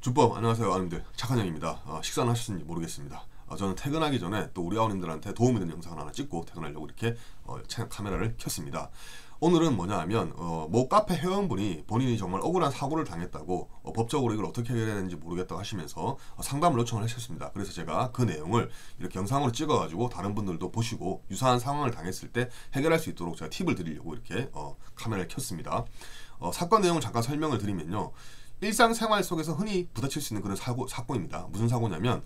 주법 안녕하세요 아님들 착한형입니다. 식사는 하셨는지 모르겠습니다. 저는 퇴근하기 전에 또 우리 아우님들한테 도움이 되는 영상을 하나 찍고 퇴근하려고 이렇게 카메라를 켰습니다. 오늘은 뭐냐 하면 모 카페 회원분이 본인이 정말 억울한 사고를 당했다고 법적으로 이걸 어떻게 해야 되는지 모르겠다고 하시면서 상담을 요청을 하셨습니다. 그래서 제가 그 내용을 이렇게 영상으로 찍어 가지고 다른 분들도 보시고 유사한 상황을 당했을 때 해결할 수 있도록 제가 팁을 드리려고 이렇게 카메라를 켰습니다. 사건 내용을 잠깐 설명을 드리면요, 일상생활 속에서 흔히 부딪힐 수 있는 그런 사고입니다. 무슨 사고냐면,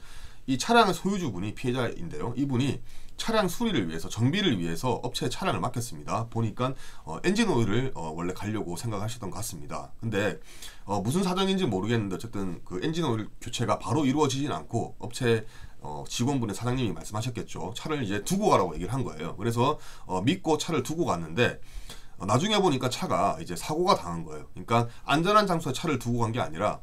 이 차량의 소유주분이 피해자인데요, 이분이 차량 수리를 위해서, 정비를 위해서 업체에 차량을 맡겼습니다. 보니까 엔진 오일을 원래 가려고 생각하셨던 것 같습니다. 근데 무슨 사정인지 모르겠는데 어쨌든 그 엔진 오일 교체가 바로 이루어지진 않고 업체 직원분의 사장님이 말씀하셨겠죠. 차를 이제 두고 가라고 얘기를 한 거예요. 그래서 믿고 차를 두고 갔는데 나중에 보니까 차가 이제 사고가 당한 거예요. 그러니까 안전한 장소에 차를 두고 간 게 아니라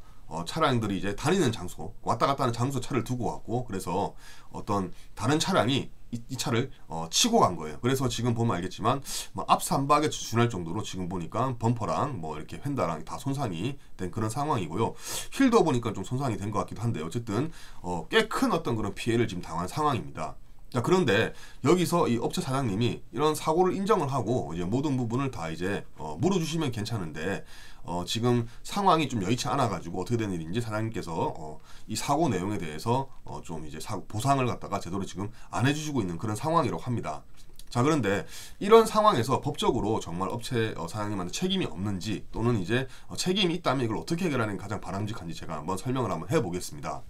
차량들이 이제 다니는 장소, 왔다 갔다 하는 장소에 차를 두고 왔고, 그래서 어떤 다른 차량이 이 차를 치고 간 거예요. 그래서 지금 보면 알겠지만 앞 삼박에 준할 정도로 지금 보니까 범퍼랑 이렇게 휀다랑 다 손상이 된 그런 상황이고요. 휠도 보니까 좀 손상이 된 것 같기도 한데 어쨌든 꽤 큰 어떤 그런 피해를 지금 당한 상황입니다. 자, 그런데 여기서 이 업체 사장님이 이런 사고를 인정을 하고 이제 모든 부분을 다 이제 물어주시면 괜찮은데 지금 상황이 좀 여의치 않아 가지고 어떻게 된 일인지 사장님께서 이 사고 내용에 대해서 좀 이제 보상을 갖다가 제대로 지금 안 해주시고 있는 그런 상황이라고 합니다. 자, 그런데 이런 상황에서 법적으로 정말 업체 사장님한테 책임이 없는지, 또는 이제 책임이 있다면 이걸 어떻게 해결하는 게 가장 바람직한지 제가 한번 설명을 한번 해보겠습니다.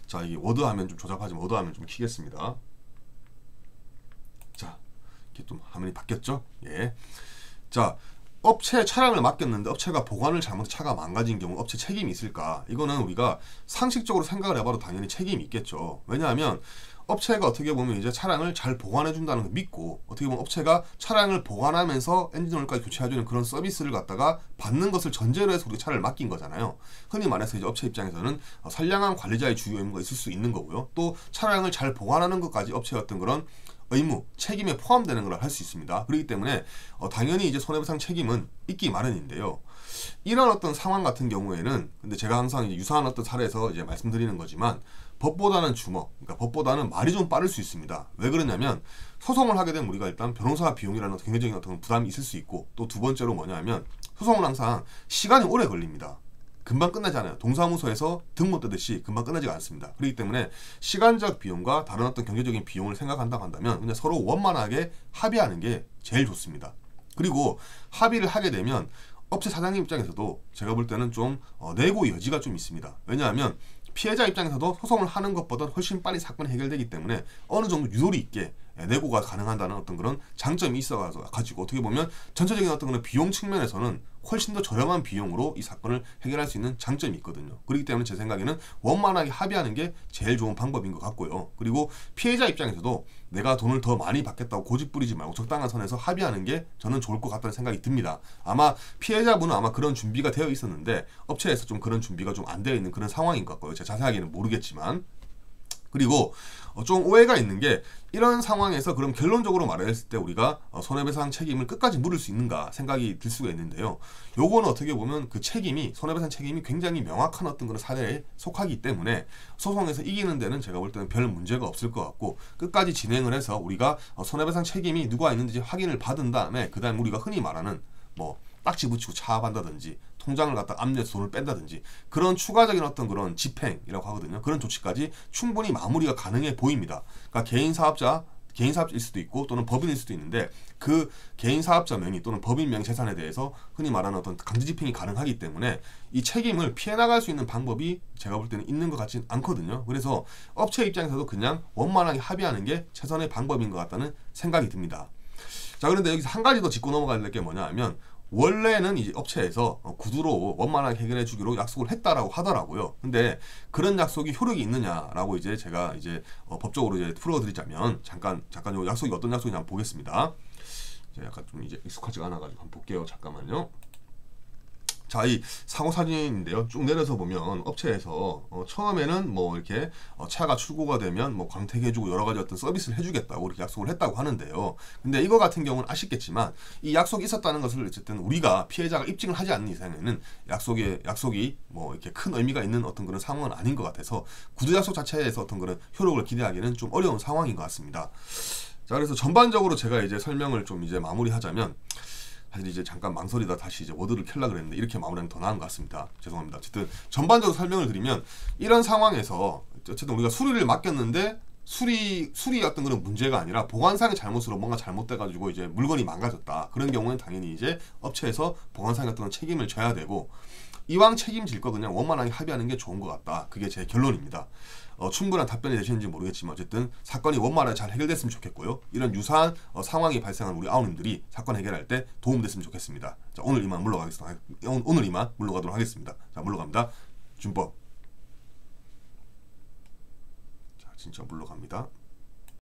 자, 이 워드 화면 좀 조잡하지만 워드 화면 좀 키겠습니다. 자, 이렇게 좀 화면이 바뀌었죠? 예. 자, 업체에 차량을 맡겼는데 업체가 보관을 잘못해서 차가 망가진 경우 업체 책임이 있을까? 이거는 우리가 상식적으로 생각을 해봐도 당연히 책임이 있겠죠. 왜냐하면 업체가 어떻게 보면 이제 차량을 잘 보관해준다는 걸 믿고, 어떻게 보면 업체가 차량을 보관하면서 엔진오일까지 교체해주는 그런 서비스를 갖다가 받는 것을 전제로 해서 우리가 차를 맡긴 거잖아요. 흔히 말해서 이제 업체 입장에서는 선량한 관리자의 주요 의무가 있을 수 있는 거고요. 또 차량을 잘 보관하는 것까지 업체의 어떤 그런 의무, 책임에 포함되는 걸 할 수 있습니다. 그렇기 때문에 당연히 이제 손해배상 책임은 있기 마련인데요. 이런 어떤 상황 같은 경우에는, 근데 제가 항상 이제 유사한 어떤 사례에서 이제 말씀드리는 거지만, 법보다는 주먹, 그러니까 법보다는 말이 좀 빠를 수 있습니다. 왜 그러냐면, 소송을 하게 되면 우리가 일단 변호사 비용이라는 경제적인 어떤 부담이 있을 수 있고, 또 두 번째로 뭐냐면 소송은 항상 시간이 오래 걸립니다. 금방 끝나지 않아요. 동사무소에서 등 못 떼듯이 금방 끝나지가 않습니다. 그렇기 때문에 시간적 비용과 다른 어떤 경제적인 비용을 생각한다고 한다면 그냥 서로 원만하게 합의하는 게 제일 좋습니다. 그리고 합의를 하게 되면 업체 사장님 입장에서도 제가 볼 때는 좀 내고 여지가 좀 있습니다. 왜냐하면 피해자 입장에서도 소송을 하는 것보다 훨씬 빨리 사건이 해결되기 때문에 어느 정도 유도리 있게 내고가 가능하다는 어떤 그런 장점이 있어가지고 어떻게 보면 전체적인 어떤 그런 비용 측면에서는 훨씬 더 저렴한 비용으로 이 사건을 해결할 수 있는 장점이 있거든요. 그렇기 때문에 제 생각에는 원만하게 합의하는 게 제일 좋은 방법인 것 같고요. 그리고 피해자 입장에서도 내가 돈을 더 많이 받겠다고 고집 부리지 말고 적당한 선에서 합의하는 게 저는 좋을 것 같다는 생각이 듭니다. 아마 피해자분은 아마 그런 준비가 되어 있었는데 업체에서 좀 그런 준비가 좀 안 되어 있는 그런 상황인 것 같고요. 제가 자세하게는 모르겠지만. 그리고 좀 오해가 있는 게, 이런 상황에서 그럼 결론적으로 말했을 때 우리가 손해배상 책임을 끝까지 물을 수 있는가 생각이 들 수가 있는데요. 요거는 어떻게 보면 그 책임이, 손해배상 책임이 굉장히 명확한 어떤 그런 사례에 속하기 때문에 소송에서 이기는 데는 제가 볼 때는 별 문제가 없을 것 같고, 끝까지 진행을 해서 우리가 손해배상 책임이 누가 있는지 확인을 받은 다음에 그 다음 우리가 흔히 말하는 딱지 붙이고 차압한다든지 통장을 갖다 압류해서 돈을 뺀다든지 그런 추가적인 어떤 그런 집행이라고 하거든요. 그런 조치까지 충분히 마무리가 가능해 보입니다. 그러니까 개인 사업자일 수도 있고 또는 법인일 수도 있는데, 그 개인 사업자 명의 또는 법인 명의 재산에 대해서 흔히 말하는 어떤 강제 집행이 가능하기 때문에 이 책임을 피해 나갈 수 있는 방법이 제가 볼 때는 있는 것 같지는 않거든요. 그래서 업체 입장에서도 그냥 원만하게 합의하는 게 최선의 방법인 것 같다는 생각이 듭니다. 자, 그런데 여기서 한 가지 더 짚고 넘어가야 될 게 뭐냐 하면, 원래는 이제 업체에서 구두로 원만하게 해결해 주기로 약속을 했다라고 하더라고요. 근데 그런 약속이 효력이 있느냐라고 이제 제가 이제 법적으로 이제 풀어드리자면, 잠깐 요 약속이 어떤 약속이냐 한번 보겠습니다. 약간 좀 이제 익숙하지가 않아가지고 한번 볼게요. 잠깐만요. 자, 이 사고 사진인데요. 쭉 내려서 보면 업체에서 처음에는 뭐 이렇게 차가 출고가 되면 뭐 광택해주고 여러 가지 어떤 서비스를 해주겠다고 이렇게 약속을 했다고 하는데요. 근데 이거 같은 경우는 아쉽겠지만 이 약속이 있었다는 것을 어쨌든 우리가 피해자가 입증을 하지 않는 이상에는 약속이 뭐 이렇게 큰 의미가 있는 어떤 그런 상황은 아닌 것 같아서 구두 약속 자체에서 어떤 그런 효력을 기대하기는 좀 어려운 상황인 것 같습니다. 자, 그래서 전반적으로 제가 이제 설명을 좀 이제 마무리하자면. 사실 이제 잠깐 망설이다 다시 이제 워드를 켤라 그랬는데 이렇게 마무리하면 더 나은 것 같습니다. 죄송합니다. 어쨌든 전반적으로 설명을 드리면 이런 상황에서 어쨌든 우리가 수리를 맡겼는데 수리 어떤 그런 문제가 아니라 보관상의 잘못으로 뭔가 잘못돼가지고 이제 물건이 망가졌다. 그런 경우는 당연히 이제 업체에서 보관상의 어떤 책임을 져야 되고 이왕 책임질 거 그냥 원만하게 합의하는 게 좋은 것 같다. 그게 제 결론입니다. 충분한 답변이 되시는지 모르겠지만 어쨌든 사건이 원만하게 잘 해결됐으면 좋겠고요. 이런 유사한 상황이 발생한 우리 아우님들이 사건 해결할 때 도움됐으면 좋겠습니다. 자, 오늘 이만 물러가도록 하겠습니다. 자, 물러갑니다. 준법. 자, 진짜 물러갑니다.